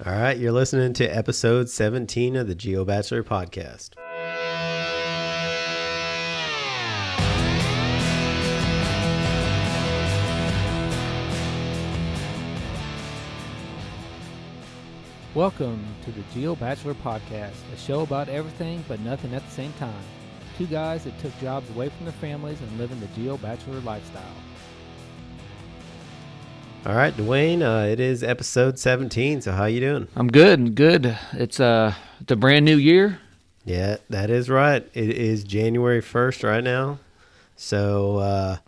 All right, you're listening to episode 17 of the Bachelor podcast. Welcome to the Bachelor podcast, a show about everything but nothing at the same time. Two guys that took jobs away from their families and living the Bachelor lifestyle. All right, Duane, it is episode 17, so how you doing? I'm good. It's a brand new year. Yeah, that is right. It is January 1st right now. So,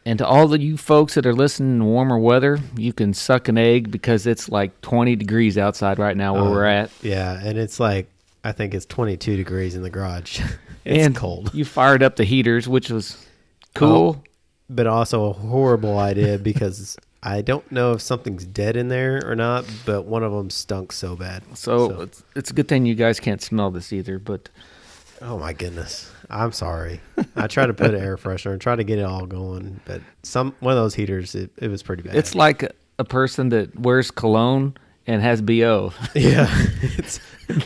and to all of you folks that are listening in warmer weather, you can suck an egg because it's like 20 degrees outside right now where we're at. Yeah, and it's like, I think it's 22 degrees in the garage. It's cold. You fired up the heaters, which was cool. But also a horrible idea because I don't know if something's dead in there or not, but one of them stunk so bad. So it's a good thing you guys can't smell this either, but... Oh, my goodness. I'm sorry. I tried to put an air freshener and try to get it all going, but one of those heaters, it was pretty bad. It's like a person that wears cologne and has BO. Yeah.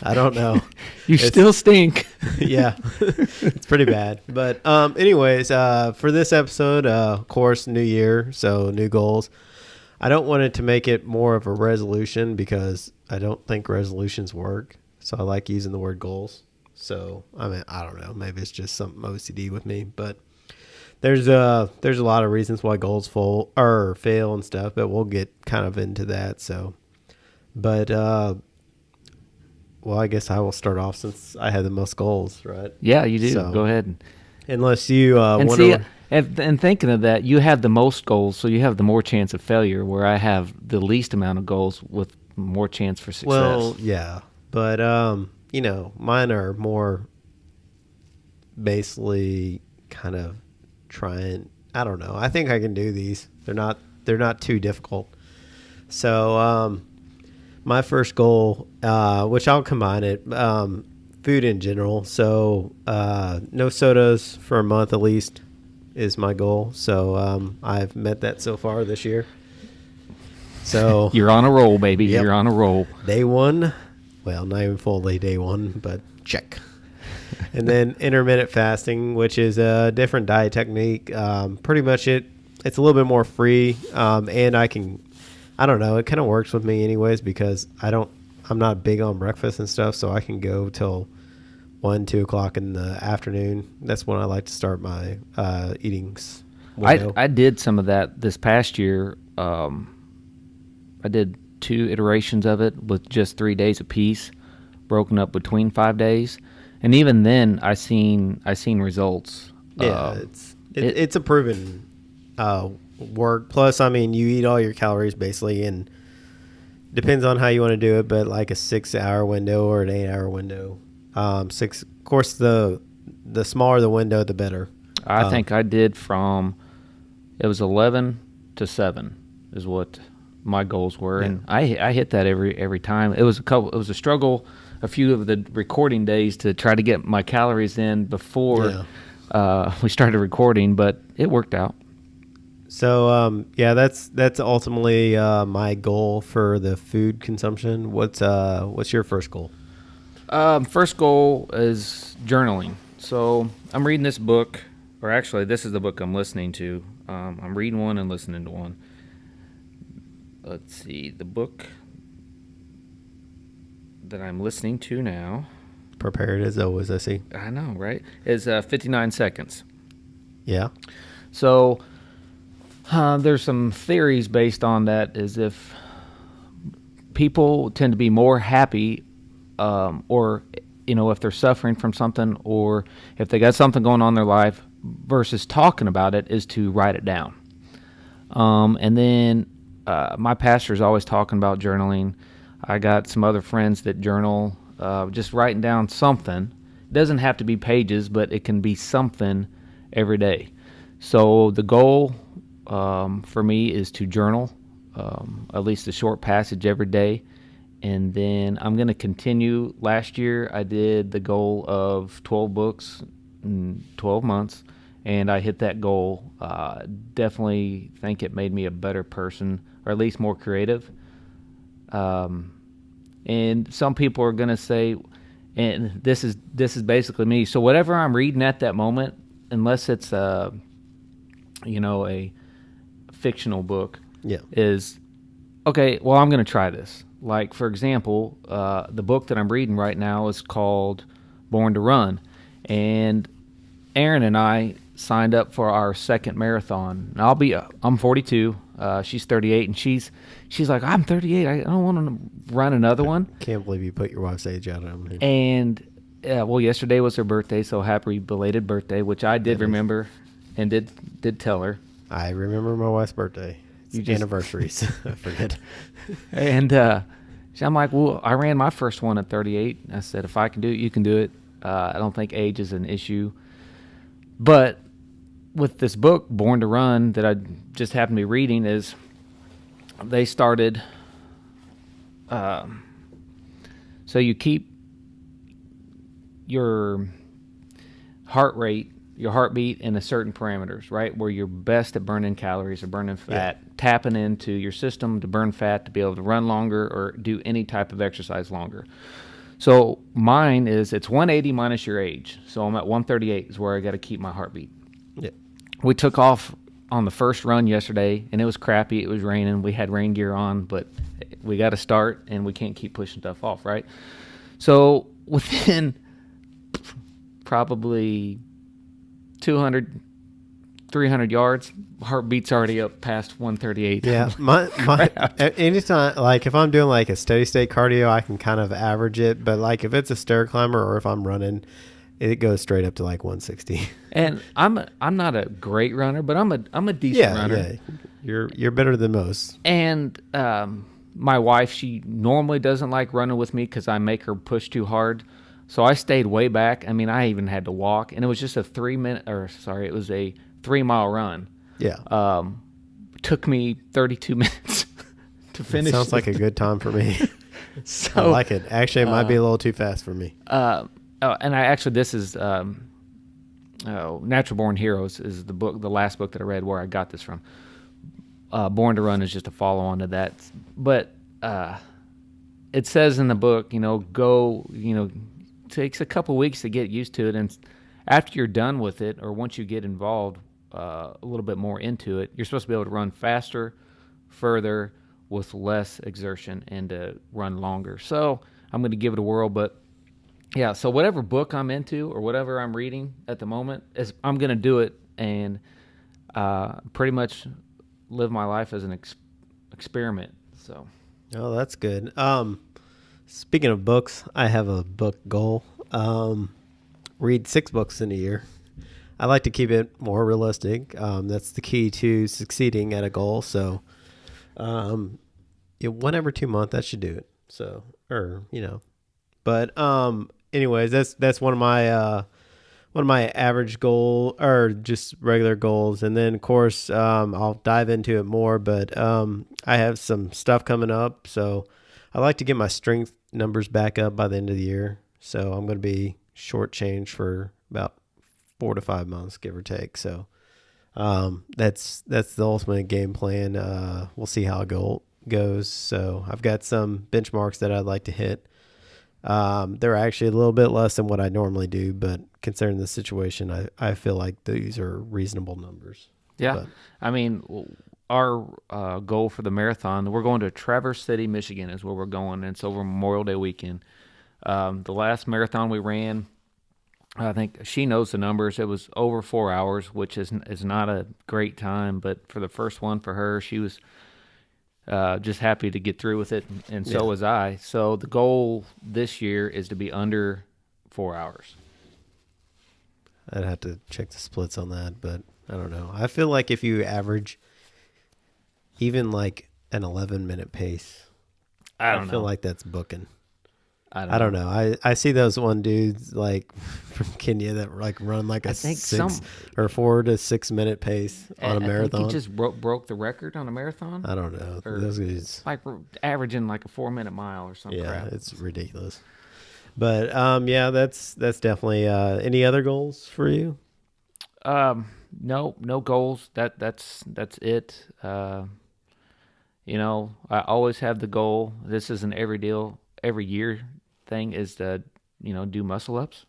I don't know. You still stink. Yeah. It's pretty bad. But anyways, for this episode, of course, new year, so new goals. I don't want it to make it more of a resolution because I don't think resolutions work. So I like using the word goals. So, I mean, I don't know. Maybe it's just something OCD with me. But there's a lot of reasons why goals fail and stuff. But we'll get kind of into that. So, but, well, I guess I will start off since I had the most goals, right? Yeah, you do. So, go ahead. Unless you want to... And thinking of that, you have the most goals, so you have the more chance of failure, where I have the least amount of goals with more chance for success. Well, yeah. But, mine are more basically kind of trying, I don't know. I think I can do these. They're not too difficult. So, my first goal, which I'll combine it, food in general. So, no sodas for a month at least is my goal. So, I've met that so far this year. So you're on a roll, baby. Yep. You're on a roll. Day one. Well, not even fully day one, but check. And then intermittent fasting, which is a different diet technique. Pretty much it's a little bit more free. And I don't know, it kind of works with me anyways because I'm not big on breakfast and stuff, so I can go till 1, 2 o'clock in the afternoon. That's when I like to start my eatings window. I did some of that this past year. I did 2 iterations of it with just 3 days apiece, broken up between 5 days, and even then, I seen results. Yeah, it's a proven work. Plus, I mean, you eat all your calories basically, and depends on how you want to do it, but like a 6-hour window or an 8-hour window. Of course, the smaller the window, the better. I think I did it was 11 to 7 is what my goals were, and I hit that every time. It was a struggle a few of the recording days to try to get my calories in before we started recording, but it worked out. So that's ultimately my goal for the food consumption. What's your first goal? First goal is journaling. So I'm reading this book, or actually this is the book I'm listening to. I'm reading one and listening to one. Let's see, the book that I'm listening to now. Prepared as always, I see. I know, right? Is 59 Seconds. Yeah. So there's some theories based on that, as if people tend to be more happy or, if they're suffering from something or if they got something going on in their life versus talking about it is to write it down. And then my pastor is always talking about journaling. I got some other friends that journal, just writing down something. It doesn't have to be pages, but it can be something every day. So the goal for me is to journal at least a short passage every day. And then I'm going to continue. Last year I did the goal of 12 books in 12 months. And I hit that goal. Definitely think it made me a better person, or at least more creative. And some people are going to say, and this is basically me. So whatever I'm reading at that moment, unless it's a fictional book, Yeah. is okay. Well, I'm going to try this. Like for example, the book that I'm reading right now is called Born to Run, and Aaron and I signed up for our second marathon. And I'm 42. She's 38, and she's like, I'm 38. I don't want to run another one. Can't believe you put your wife's age out on me. And well, yesterday was her birthday, so happy belated birthday, which I did remember and did tell her. I remember my wife's birthday. It's anniversaries. I forget. And I'm like, well, I ran my first one at 38. I said, if I can do it, you can do it. I don't think age is an issue. But with this book, Born to Run, that I just happened to be reading, is they started. So you keep your heart rate, your heartbeat in a certain parameters, right? Where you're best at burning calories or burning fat, tapping into your system to burn fat to be able to run longer or do any type of exercise longer. So mine is, it's 180 minus your age. So I'm at 138 is where I got to keep my heartbeat. Yeah. We took off on the first run yesterday, and it was crappy. It was raining. We had rain gear on, but we got to start, and we can't keep pushing stuff off, right? So within probably 200, 300 yards, heartbeat's already up past 138. Yeah, my anytime, like if I'm doing like a steady state cardio, I can kind of average it. But like if it's a stair climber or if I'm running, it goes straight up to like 160. And I'm not a great runner, but I'm a decent runner. Yeah, you're better than most. And my wife, she normally doesn't like running with me because I make her push too hard. So I stayed way back. I mean, I even had to walk, and it was just a 3-mile run. Yeah. Took me 32 minutes to finish. Sounds like a good time for me. So I like it. Actually, it might be a little too fast for me. And this is Natural Born Heroes is the last book that I read where I got this from. Born to Run is just a follow-on to that. But it says in the book, takes a couple weeks to get used to it. And after you're done with it, or once you get involved a little bit more into it, you're supposed to be able to run faster, further, with less exertion, and to run longer. So I'm going to give it a whirl. But yeah, so whatever book I'm into or whatever I'm reading at the moment, I'm going to do it and pretty much live my life as an experiment. So. Oh, that's good. Speaking of books, I have a book goal. Read 6 books in a year. I like to keep it more realistic. That's the key to succeeding at a goal. So, 1 every 2 months, that should do it. So, but anyways, that's one of my average goal or just regular goals. And then of course, I'll dive into it more, but I have some stuff coming up. So I like to get my strength numbers back up by the end of the year. So I'm going to be shortchanged for about 4 to 5 months, give or take. So that's the ultimate game plan. We'll see how it goes. So I've got some benchmarks that I'd like to hit. They're actually a little bit less than what I normally do, but considering the situation, I feel like these are reasonable numbers. Yeah. But, I mean, our goal for the marathon, we're going to Traverse City, Michigan is where we're going, and it's over Memorial Day weekend. The last marathon we ran, I think she knows the numbers. It was over 4 hours, which is not a great time, but for the first one for her, she was just happy to get through with it, and so was I. So the goal this year is to be under 4 hours. I'd have to check the splits on that, but I don't know. I feel like if you average even like an 11-minute pace, I feel like that's booking. I don't know. I see those one dudes like from Kenya that like run like a 6 or 4 to 6 minute pace on a marathon. I think he just broke the record on a marathon. I don't know. Those guys like averaging like a 4-minute mile or something. Yeah, it's ridiculous. But that's definitely. Any other goals for you? No goals. That's it. I always have the goal. This is an everyday every year thing is to, do muscle ups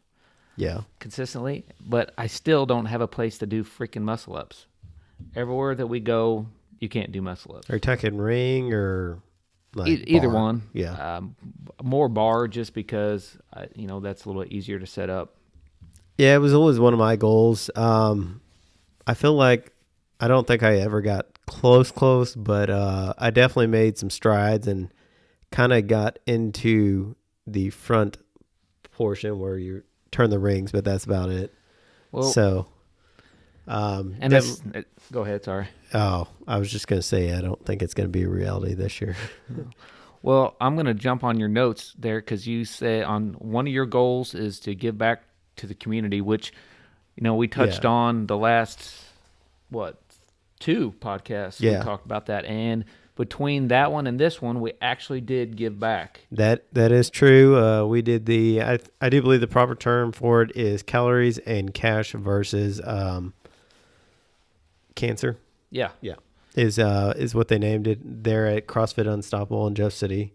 Yeah. consistently. But I still don't have a place to do freaking muscle ups. Everywhere that we go, you can't do muscle ups. Are you talking ring or like Either bar? one. Yeah. More bar just because, that's a little easier to set up. Yeah, it was always one of my goals. I feel like I don't think I ever got close, but I definitely made some strides and kind of got into the front portion where you turn the rings, but that's about it. Well, So, and that's, go ahead, sorry. Oh, I was just going to say, I don't think it's going to be a reality this year. Well, I'm going to jump on your notes there because you say on one of your goals is to give back to the community, which, we touched on the last, 2 podcasts. Yeah. We talked about that. And between that one and this one, we actually did give back. That is true. We did I do believe the proper term for it is calories and cash versus cancer. Yeah. Yeah. Is what they named it there at CrossFit Unstoppable in Jeff City.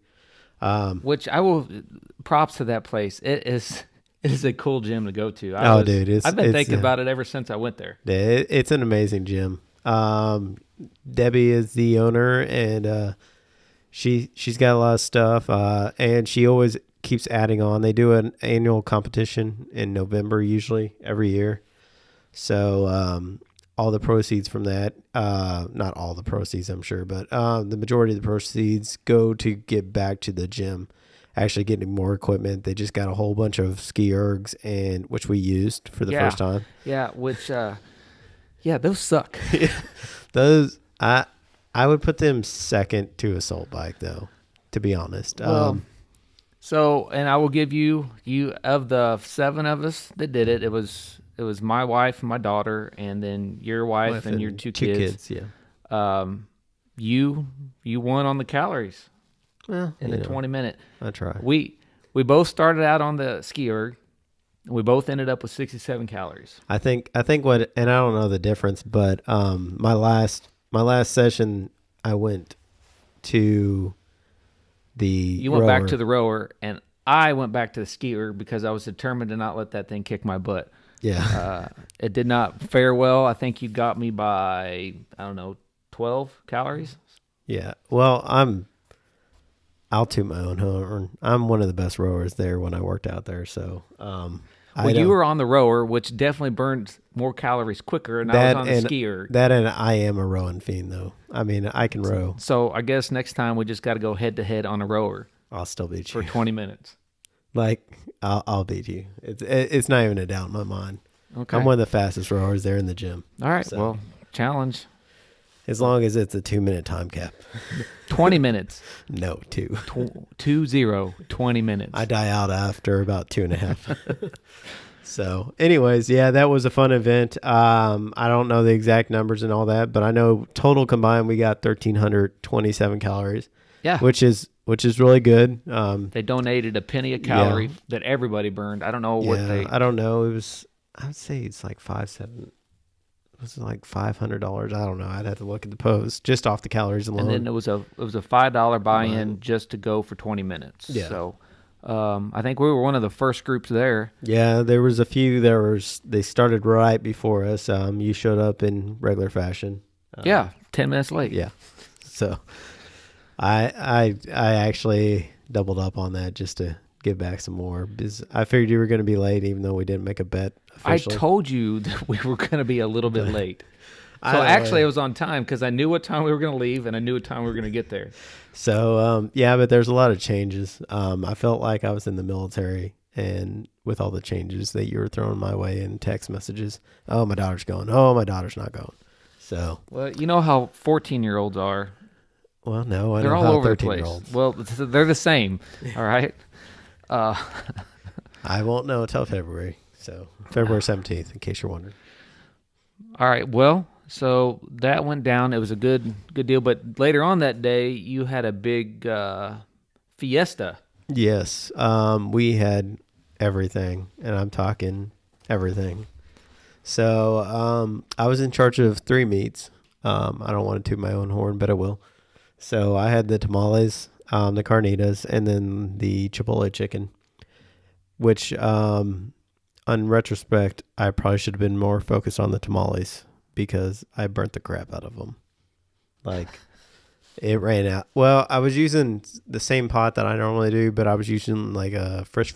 Which I will props to that place. It is a cool gym to go to. Dude, I've been thinking about it ever since I went there. It's an amazing gym. Debbie is the owner, and she's got a lot of stuff, and she always keeps adding on. They do an annual competition in November, usually every year. So all the proceeds from that, not all the proceeds, I'm sure, but the majority of the proceeds go to get back to the gym, actually getting more equipment. They just got a whole bunch of ski ergs, and which we used for the first time. Yeah, which those suck. Those I would put them second to assault bike, though, to be honest. So, and I will give you of the 7 of us that did it. It was my wife and my daughter, and then your wife and your two kids. Yeah. You won on the calories. Well, in the 20-minute. I tried. We both started out on the ski erg. We both ended up with 67 calories. I think what, and I don't know the difference, but my last session I went to the You went back to the rower, and I went back to the ski erg because I was determined to not let that thing kick my butt. Yeah. It did not fare well. I think you got me by 12 calories. Yeah. Well, I'll toot my own horn. I'm one of the best rowers there when I worked out there. So, you were on the rower, which definitely burned more calories quicker, and I was on the skier. That and I am a rowing fiend, though. I mean, I can row. So I guess next time we just got to go head to head on a rower. I'll still beat you for 20 minutes. Like I'll beat you. It's not even a doubt in my mind. Okay. I'm one of the fastest rowers there in the gym. All right. So, well, challenge. As long as it's a 2-minute time cap. 20 minutes. No, 2. 20 minutes. I die out after about 2.5. So, anyways, yeah, that was a fun event. I don't know the exact numbers and all that, but I know total combined we got 1,327 calories. Yeah. Which is really good. They donated a penny a calorie that everybody burned. I don't know what they. I don't know. I would say it's like was it like $500? I don't know. I'd have to look at the post just off the calories alone. And then it was a $5 buy-in just to go for 20 minutes. Yeah. So I think we were one of the first groups there. Yeah, there was a few. They started right before us. You showed up in regular fashion. 10 minutes late. Yeah. So I actually doubled up on that just to give back some more because I figured you were going to be late, even though we didn't make a bet officially. I told you that we were going to be a little bit late. So actually, I was on time because I knew what time we were going to leave and I knew what time we were going to get there. So, but there's a lot of changes. I felt like I was in the military, and with all the changes that you were throwing my way in text messages, oh, my daughter's going. Oh, my daughter's not going. So, well, you know how 14-year-olds are. Well, no, they're all over the place. Well, they're the same. All right. I won't know until February. So February 17th, in case you're wondering. All right. Well, so that went down. It was a good deal. But later on that day, you had a big fiesta. Yes. We had everything, and I'm talking everything. So I was in charge of 3 meets. I don't want to toot my own horn, but I will. So I had the tamales. the carnitas, and then the Chipotle chicken, which, on retrospect, I probably should have been more focused on the tamales because I burnt the crap out of them. Like, it ran out. Well, I was using the same pot that I normally do, but I was using like a fish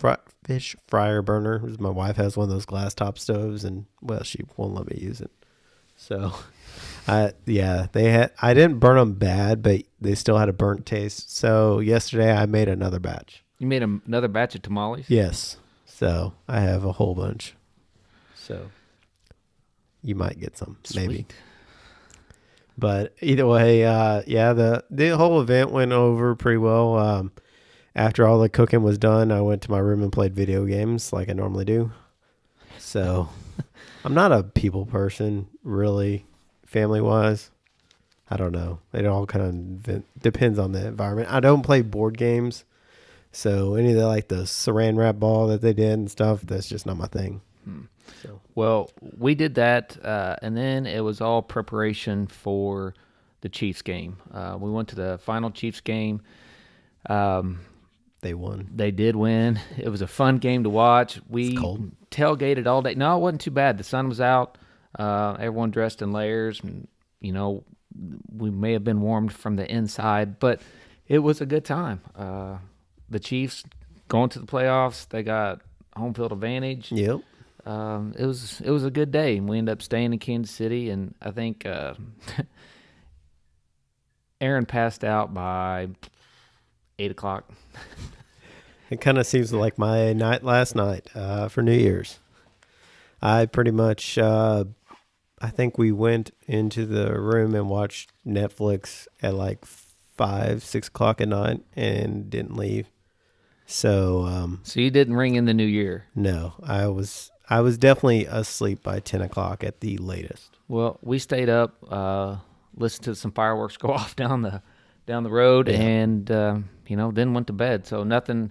fryer burner. My wife has one of those glass top stoves, and well, she won't let me use it. So, I didn't burn them bad, but they still had a burnt taste. So yesterday I made another batch. You made another batch of tamales? Yes. So I have a whole bunch. So you might get some, Sweet. maybe. But either way, the whole event went over pretty well. After all the cooking was done, I went to my room and played video games like I normally do. So I'm not a people person, really, family-wise. I don't know. It all kind of depends on the environment. I don't play board games. So any of the, like the saran wrap ball that they did and stuff, that's just not my thing. So. Well, we did that, and then it was all preparation for the Chiefs game. We went to the final Chiefs game. They won. They did win. It was a fun game to watch. We It's cold. tailgated all day. No, it wasn't too bad. The sun was out. Everyone dressed in layers, and we may have been warmed from the inside, but it was a good time. The Chiefs going to the playoffs. They got home field advantage. Yep. It was a good day. We ended up staying in Kansas City, and I think Aaron passed out by 8:00. It kind of seems like my night last night for New Year's. I pretty much, I think we went into the room and watched Netflix at like 5, 6 o'clock at night and didn't leave. So you didn't ring in the new year? No, I was definitely asleep by 10 o'clock at the latest. Well, we stayed up, listened to some fireworks go off down the road, Yeah. and then went to bed. So nothing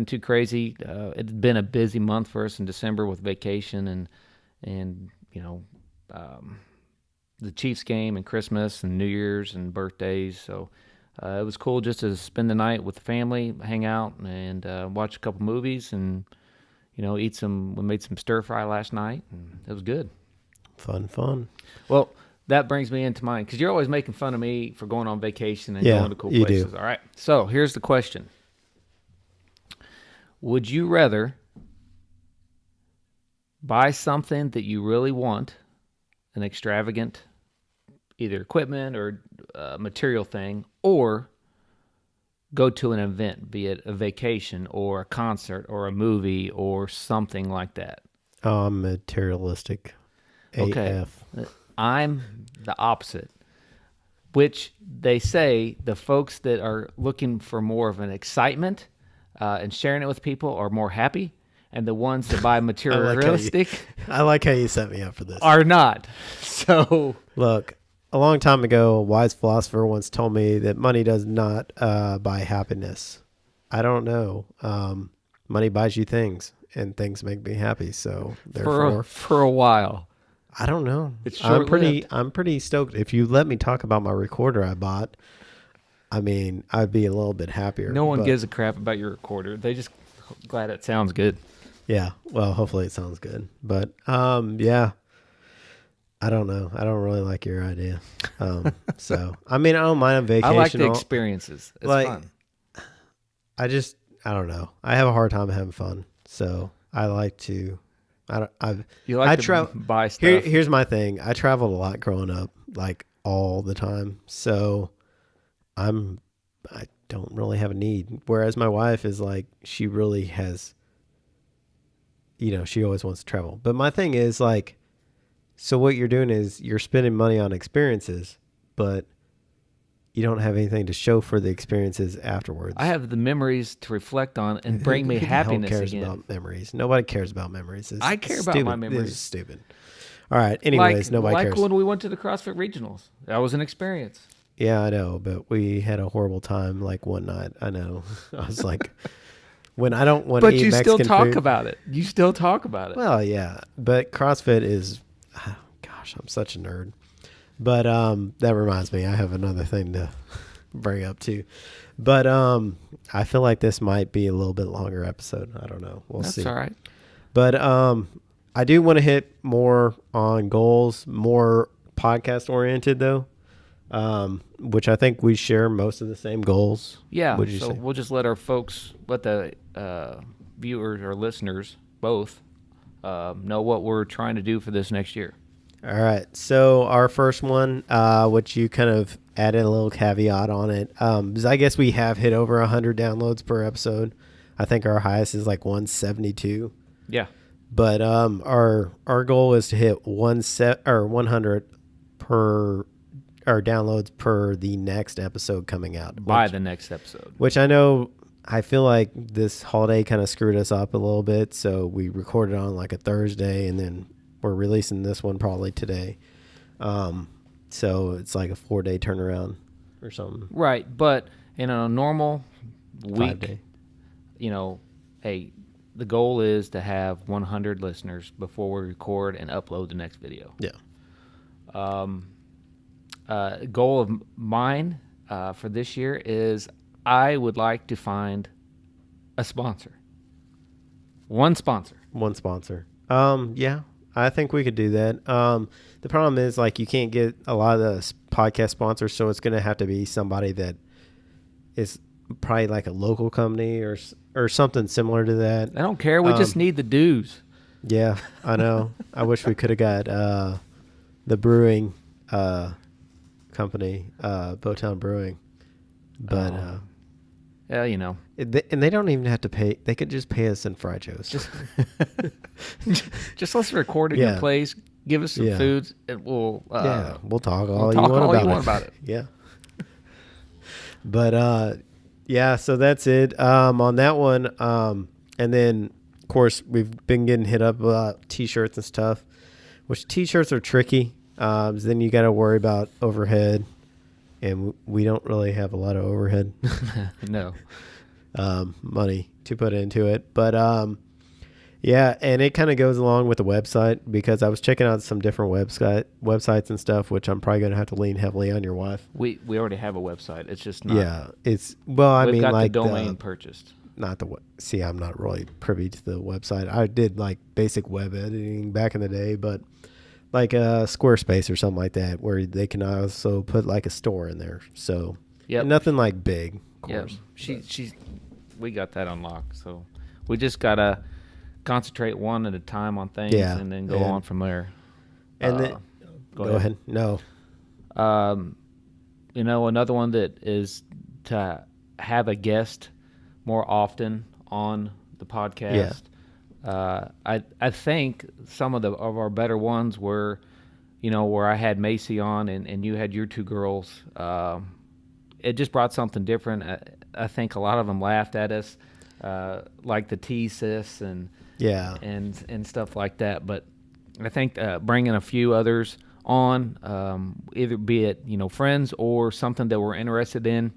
too crazy. It's been a busy month for us in December with vacation and the Chiefs game and Christmas and New Year's and birthdays. So it was cool just to spend the night with the family, hang out, and watch a couple movies and eat some. We made some stir fry last night, and it was good. Fun. Well, that brings me into mine, because you're always making fun of me for going on vacation and Yeah, going to cool you places. do. All right. So here's the question: would you rather buy something that you really want, an extravagant, either equipment or material thing, or go to an event, be it a vacation or a concert or a movie or something like that? Oh, I'm materialistic. Okay. AF. I'm the opposite, which they say the folks that are looking for more of an excitement and sharing it with people are more happy, and the ones that buy materialistic I like how you set me up for this. are not. So Look, a long time ago, a wise philosopher once told me that money does not buy happiness. I don't know. Money buys you things, and things make me happy. So therefore, for a while, I don't know. It's I'm short-lived. pretty stoked. If you let me talk about my recorder I bought, I mean, I'd be a little bit happier. no one but- gives a crap about your recorder. They just glad it sounds good. Yeah. Well, hopefully it sounds good. But yeah. I don't know. I don't really like your idea. So I mean, I don't mind a vacation. I like the experiences. It's fun. I don't know. I have a hard time having fun. So I like to. You like to buy stuff. Here's my thing. I traveled a lot growing up, like all the time. So I don't really have a need. Whereas my wife is like, she really has. She always wants to travel. But my thing is like, so what you're doing is you're spending money on experiences, but you don't have anything to show for the experiences afterwards. I have the memories to reflect on and bring me Who the hell happiness cares again. about memories? Nobody cares about memories. It's I care about stupid. my memories. This is stupid. All right. Anyways, nobody like cares. when we went to the CrossFit Regionals. That was an experience. Yeah, I know, but we had a horrible time like one night. I know. I was like, when I don't want to But eat you Mexican still talk food. about it. You still talk about it. Well, yeah, but CrossFit is, gosh, I'm such a nerd. But that reminds me, I have another thing to bring up too. But I feel like this might be a little bit longer episode. I don't know. We'll see. That's all right. But I do want to hit more on goals, more podcast oriented though, which I think we share most of the same goals. Yeah. What'd you So say? we'll just let the viewers or listeners both know what we're trying to do for this next year. All right. So our first one, which you kind of added a little caveat on it, is I guess we have hit over 100 downloads per episode. I think our highest is like 172. Yeah. But our goal is to hit 100 per or downloads per the next episode coming out. By the next episode. Which I feel like this holiday kind of screwed us up a little bit. So we recorded on like a Thursday and then we're releasing this one probably today. So it's like a 4-day turnaround or something. Right. But in a normal 5 week, day. Hey, the goal is to have 100 listeners before we record and upload the next video. Yeah. Goal of mine for this year is I would like to find a sponsor. One sponsor. Yeah, I think we could do that. The problem is like you can't get a lot of the podcast sponsors, so it's going to have to be somebody that is probably like a local company or something similar to that. I don't care. We just need the dues. Yeah, I know. I wish we could have got the brewing company, Bowtown Brewing, but Yeah, you know. and they don't even have to pay. They could just pay us in fried joes. Just let's record it in your place. Give us some foods, and we'll we'll talk all you want about it. Yeah. But yeah, so that's it on that one. And then of course we've been getting hit up about t-shirts and stuff, which t-shirts are tricky. Then you got to worry about overhead, and we don't really have a lot of overhead. No. Money to put into it. But yeah, and it kind of goes along with the website because I was checking out some different websites and stuff, which I'm probably going to have to lean heavily on your wife. We already have a website. It's just not. Yeah, we've got like the domain purchased. Not see, I'm not really privy to the website. I did like basic web editing back in the day, but like Squarespace or something like that, where they can also put like a store in there. So nothing like big, of course. Yeah, we got that unlocked. So we just gotta concentrate one at a time on things, and then go on from there. And then go ahead. No. Another one that is to have a guest more often on the podcast. I think some of our better ones were, where I had Macy on and you had your two girls. It just brought something different. I think a lot of them laughed at us, like the sis and stuff like that. But I think bringing a few others on, either be it friends or something that we're interested in,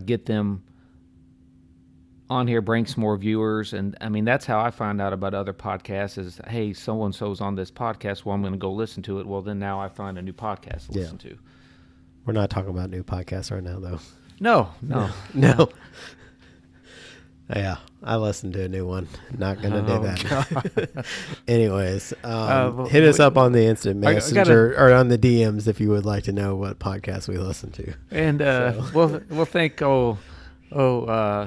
get them on here, bring some more viewers. And I mean, that's how I find out about other podcasts is, hey, so-and-so's on this podcast. Well, I'm going to go listen to it. Well, then now I find a new podcast to listen to. We're not talking about new podcasts right now, though. No. Yeah, I listened to a new one. Not going to do that. Anyways, hit us up on the instant messenger or on the DMs if you would like to know what podcast we listen to. And we'll thank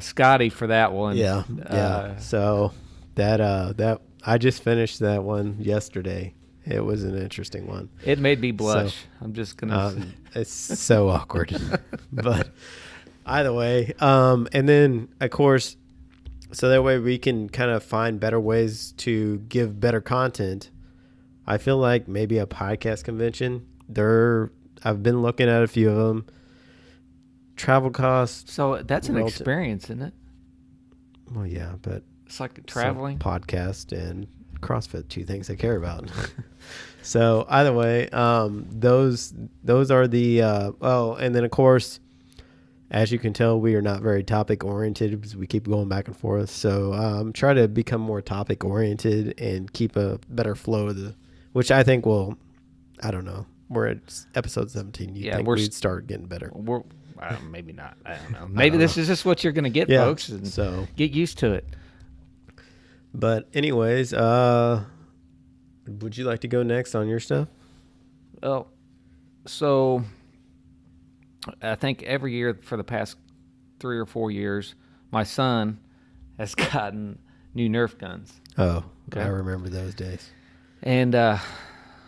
Scotty for that one. Yeah. So that I just finished that one yesterday. It was an interesting one. It made me blush. So, I'm just gonna. It's so awkward, but either way. And then of course, so that way we can kind of find better ways to give better content. I feel like maybe a podcast convention. I've been looking at a few of them. Travel costs. So that's an experience, isn't it? Well, yeah, but it's like traveling. Podcast and CrossFit, two things I care about. So either way, those are the and then of course, as you can tell, we are not very topic oriented because we keep going back and forth. So try to become more topic oriented and keep a better flow of which I think will, I don't know. We're at episode 17. You think we'd start getting better? maybe not. I don't know. Maybe this is just what you're going to get, folks. And so get used to it. But anyways, would you like to go next on your stuff? Well, so I think every year for the past 3 or 4 years, my son has gotten new Nerf guns. Oh, Okay. I remember those days. And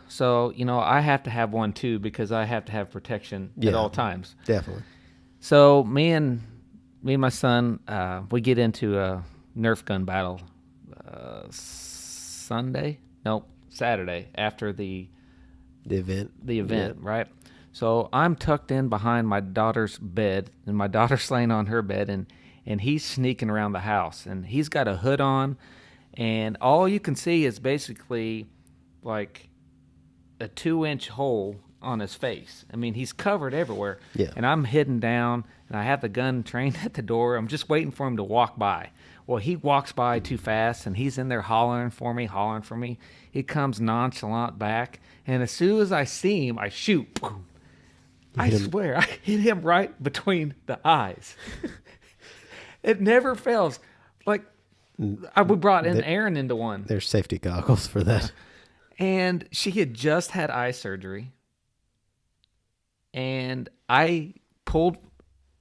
so, I have to have one too because I have to have protection at all times. Definitely. So me and my son, we get into a Nerf gun battle Saturday after the event. Right? So I'm tucked in behind my daughter's bed, and my daughter's laying on her bed, and he's sneaking around the house, and he's got a hood on, and all you can see is basically like a 2-inch hole on his face. I mean, he's covered everywhere. Yeah. And I'm hidden down, and I have the gun trained at the door. I'm just waiting for him to walk by. Well, he walks by too fast, and he's in there hollering for me. He comes nonchalant back, and as soon as I see him, I shoot. Boom. I swear, I hit him right between the eyes. It never fails. Like, we brought in Erin into one. There's safety goggles for that. And she had just had eye surgery. And I pulled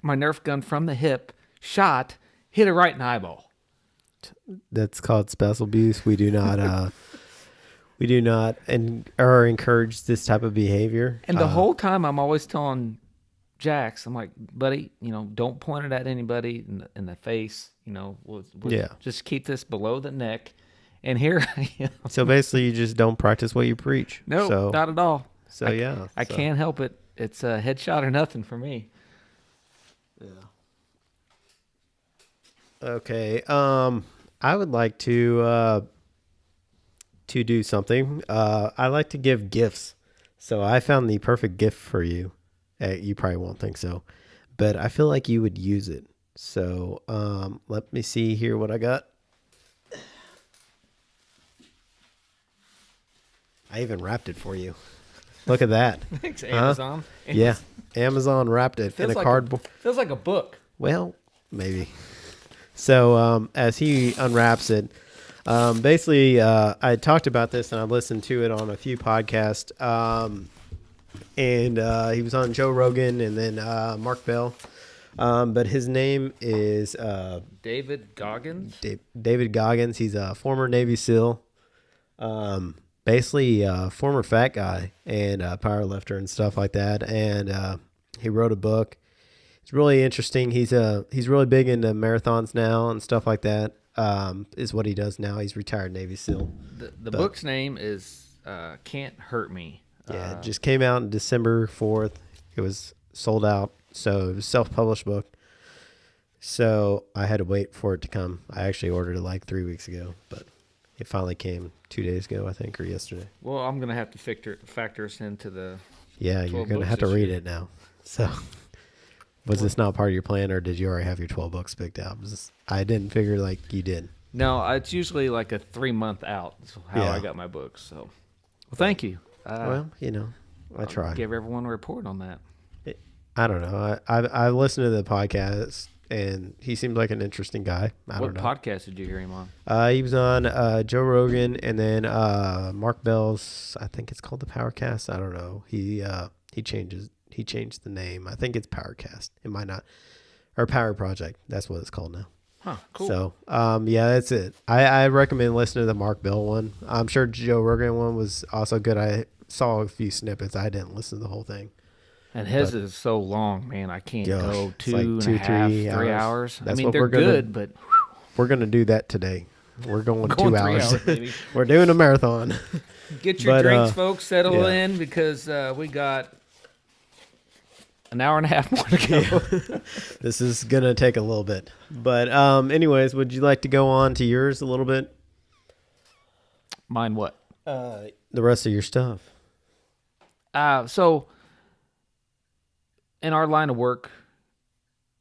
my Nerf gun from the hip, shot, hit her right in the eyeball. That's called spousal abuse. We do not or encourage this type of behavior. And the whole time I'm always telling Jax, I'm like, buddy, don't point it at anybody in the face. We'll just keep this below the neck. And here I am. So basically, you just don't practice what you preach. No, not at all. So I can't help it. It's a headshot or nothing for me. Yeah. Okay. I would like to do something. I like to give gifts. So I found the perfect gift for you. You probably won't think so, but I feel like you would use it. So let me see here what I got. I even wrapped it for you. Look at that. Thanks, Amazon. Yeah, Amazon wrapped it in a cardboard. Feels like a book. Well, maybe. So as he unwraps it, basically I talked about this and I listened to it on a few podcasts. And he was on Joe Rogan and then Mark Bell. But his name is David Goggins. David Goggins. He's a former Navy SEAL. Basically a former fat guy and a power lifter and stuff like that. And he wrote a book. It's really interesting. He's really big into marathons now and stuff like that. Is what he does now. He's retired Navy SEAL. The book's name is Can't Hurt Me. Yeah, it just came out on December 4th. It was sold out. So it was a self-published book. So I had to wait for it to come. I actually ordered it like 3 weeks ago, but it finally came 2 days ago, I think, or yesterday. Well, I'm going to have to factor us into the... Yeah, you're going to have to read it now. So was this not part of your plan, or did you already have your 12 books picked out? I didn't figure like you did. No, it's usually like a 3-month out. That's how I got my books. So, well, thank you. Well, I try. Give everyone a report on that. I don't know. I listened to the podcast, and he seemed like an interesting guy. I don't know. What podcast did you hear him on? He was on Joe Rogan, and then Mark Bell's. I think it's called the Powercast. I don't know. He changed the name. I think it's Powercast. It might not, or Power Project. That's what it's called now. Huh, cool. So, that's it. I recommend listening to the Mark Bell one. I'm sure Joe Rogan one was also good. I saw a few snippets. I didn't listen to the whole thing. And his is so long, man. I can't go two and a half, 3 hours. That's I mean, they're good, but... We're going to do that today. We're going 2 hours. Baby. We're doing a marathon. Get your drinks, folks. Settle in because we got an hour and a half more to go. Yeah. This is going to take a little bit. But anyways, would you like to go on to yours a little bit? Mine what? The rest of your stuff. So in our line of work,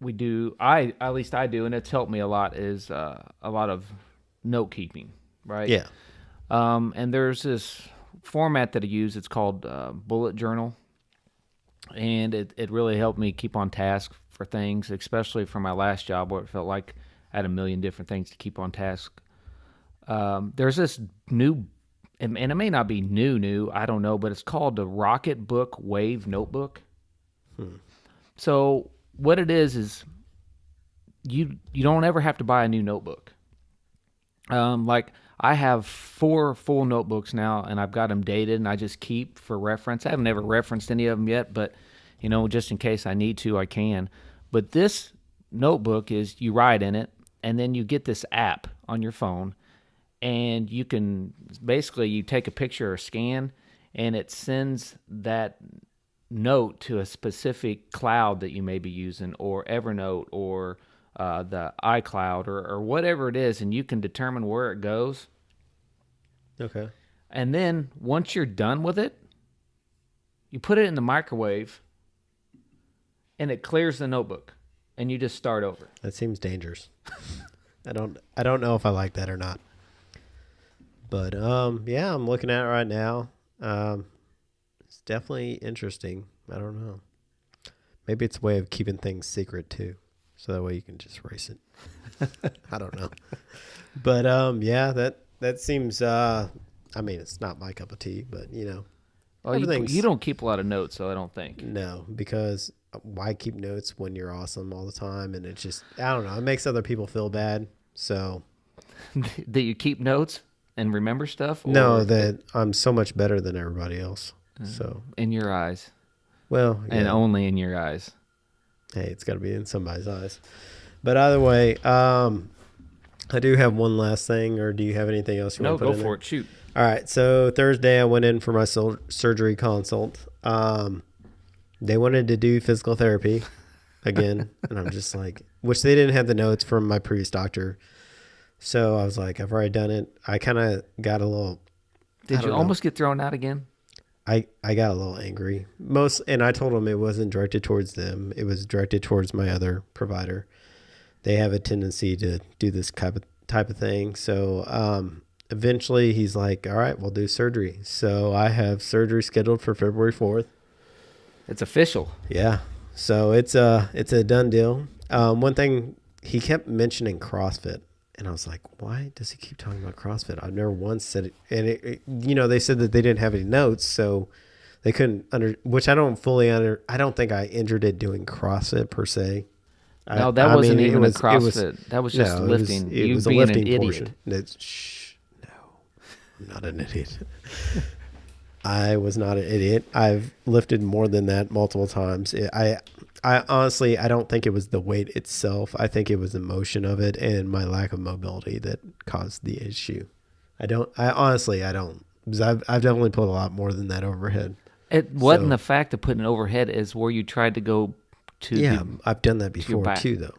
we do, at least I do, and it's helped me a lot, is a lot of note keeping, right? Yeah. And there's this format that I use. It's called bullet journal. And it really helped me keep on task for things, especially for my last job where it felt like I had a million different things to keep on task. There's this new, and it may not be new, I don't know, but it's called the Rocketbook Wave Notebook. So what it is you don't ever have to buy a new notebook. Like I have 4 full notebooks now, and I've got them dated, and I just keep for reference. I haven't ever referenced any of them yet, but just in case I need to, I can. But this notebook is you write in it, and then you get this app on your phone, and you can basically you take a picture or scan, and it sends that note to a specific cloud that you may be using, or Evernote, or the iCloud, or whatever it is, and you can determine where it goes. Okay. And then once you're done with it, you put it in the microwave, and it clears the notebook, and you just start over. That seems dangerous. I don't know if I like that or not. But yeah, I'm looking at it right now. It's definitely interesting. I don't know. Maybe it's a way of keeping things secret too, so that way you can just erase it. I don't know. But yeah, that seems. I mean, it's not my cup of tea, but Well, you don't keep a lot of notes, so I don't think. No, because why keep notes when you're awesome all the time? And it's just, I don't know. It makes other people feel bad. So that you keep notes and remember stuff? No, that I'm so much better than everybody else. So in your eyes. Well, yeah. And only in your eyes. Hey, it's got to be in somebody's eyes. But either way, I do have one last thing, or do you have anything else you want to put in there? No, go for it. Shoot. All right. So Thursday I went in for my surgery consult. They wanted to do physical therapy again. And I'm just like, which they didn't have the notes from my previous doctor. So I was like, I've already done it. I kind of got a little. Did you almost get thrown out again? I got a little angry. And I told them it wasn't directed towards them. It was directed towards my other provider. They have a tendency to do this type of thing. So eventually he's like, all right, we'll do surgery. So I have surgery scheduled for February 4th. It's official. Yeah. So it's a done deal. One thing, he kept mentioning CrossFit. And I was like, why does he keep talking about CrossFit? I've never once said it. And they said that they didn't have any notes, so they couldn't which I don't fully I don't think I injured it doing CrossFit per se. No, that wasn't even a CrossFit. That was just lifting. It was a lifting portion. No, I'm not an idiot. I was not an idiot. I've lifted more than that multiple times. I honestly, I don't think it was the weight itself. I think it was the motion of it and my lack of mobility that caused the issue. I honestly don't. Because I've definitely put a lot more than that overhead. It wasn't the fact of putting overhead is where you tried to go to. Yeah, I've done that before too, though.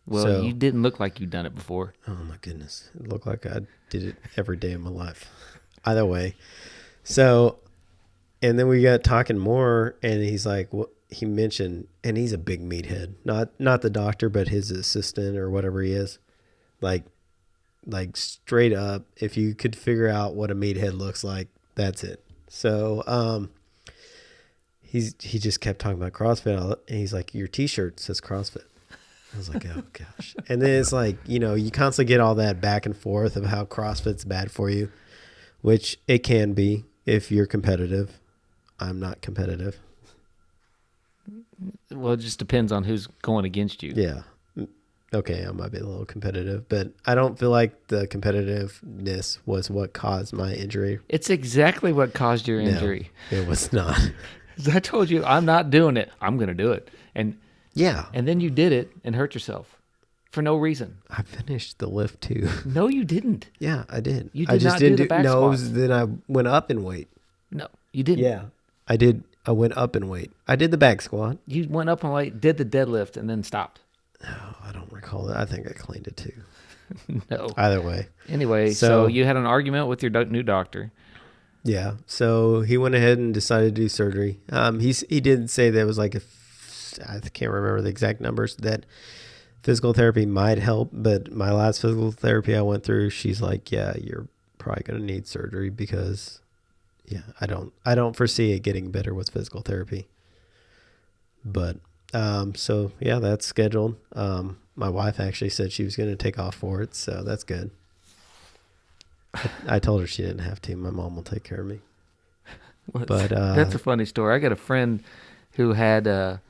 Well, you didn't look like you'd done it before. Oh my goodness. It looked like I did it every day of my life. Either way. So, and then we got talking more, and he's like, what? He mentioned, and he's a big meathead, not the doctor, but his assistant or whatever he is. Like straight up, if you could figure out what a meathead looks like, that's it. So he just kept talking about CrossFit, and he's like, your T-shirt says CrossFit. I was like, oh gosh. And then it's like, you constantly get all that back and forth of how CrossFit's bad for you, which it can be if you're competitive. I'm not competitive. Well, it just depends on who's going against you. Yeah. Okay, I might be a little competitive, but I don't feel like the competitiveness was what caused my injury. It's exactly what caused your injury. No, it was not. I told you, I'm not doing it. I'm going to do it. And yeah. And then you did it and hurt yourself for no reason. I finished the lift too. No, you didn't. Yeah, I did. You did not do the back squat. No, it was then I went up in weight. No, you didn't. Yeah, I did. I went up in weight. I did the back squat. You went up in weight, did the deadlift, and then stopped. No, I don't recall that. I think I cleaned it too. No. Either way. Anyway, so you had an argument with your new doctor. Yeah. So he went ahead and decided to do surgery. He did say there was like I can't remember the exact numbers, that physical therapy might help, but my last physical therapy I went through, she's like, yeah, you're probably going to need surgery because I don't foresee it getting better with physical therapy. But So yeah, that's scheduled. My wife actually said she was going to take off for it, so that's good. I told her she didn't have to. My mom will take care of me. But that's a funny story. I got a friend who had a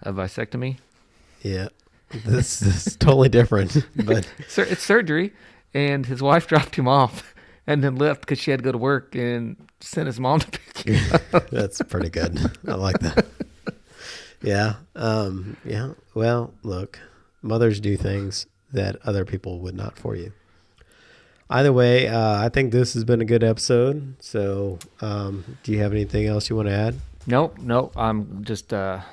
vasectomy. Yeah, this is totally different. But It's surgery, and his wife dropped him off and then left because she had to go to work and sent his mom to pick him up. that's pretty good. I like that. Yeah. Yeah. Well, look, mothers do things that other people would not for you. Either way, I think this has been a good episode. So, do you have anything else you want to add? Nope. I'm just, hope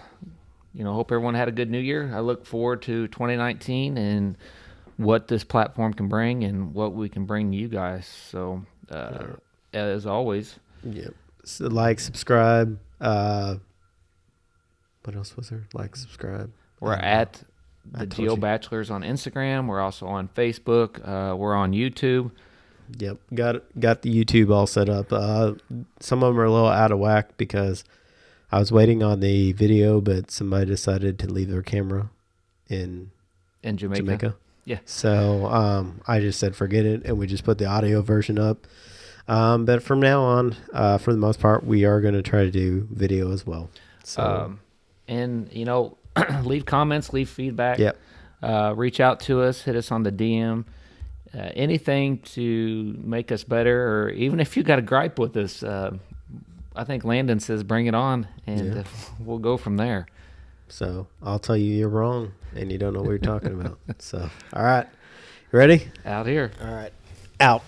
everyone had a good New Year. I look forward to 2019 and what this platform can bring and what we can bring to you guys. So, as always. Yep. So like, subscribe. What else was there? Like, subscribe. We're at the Geo Bachelors on Instagram. We're also on Facebook. We're on YouTube. Yep. Got the YouTube all set up. Some of them are a little out of whack because I was waiting on the video, but somebody decided to leave their camera in Jamaica. Yeah. So I just said forget it, and we just put the audio version up. But from now on, for the most part, we are going to try to do video as well. So. And, leave comments, leave feedback. Yep. Reach out to us, hit us on the DM. Anything to make us better, or even if you got a gripe with us, I think Landon says bring it on, and we'll go from there. So I'll tell you you're wrong, and you don't know what you're talking about. So, all right. You ready? Out here. All right. Out.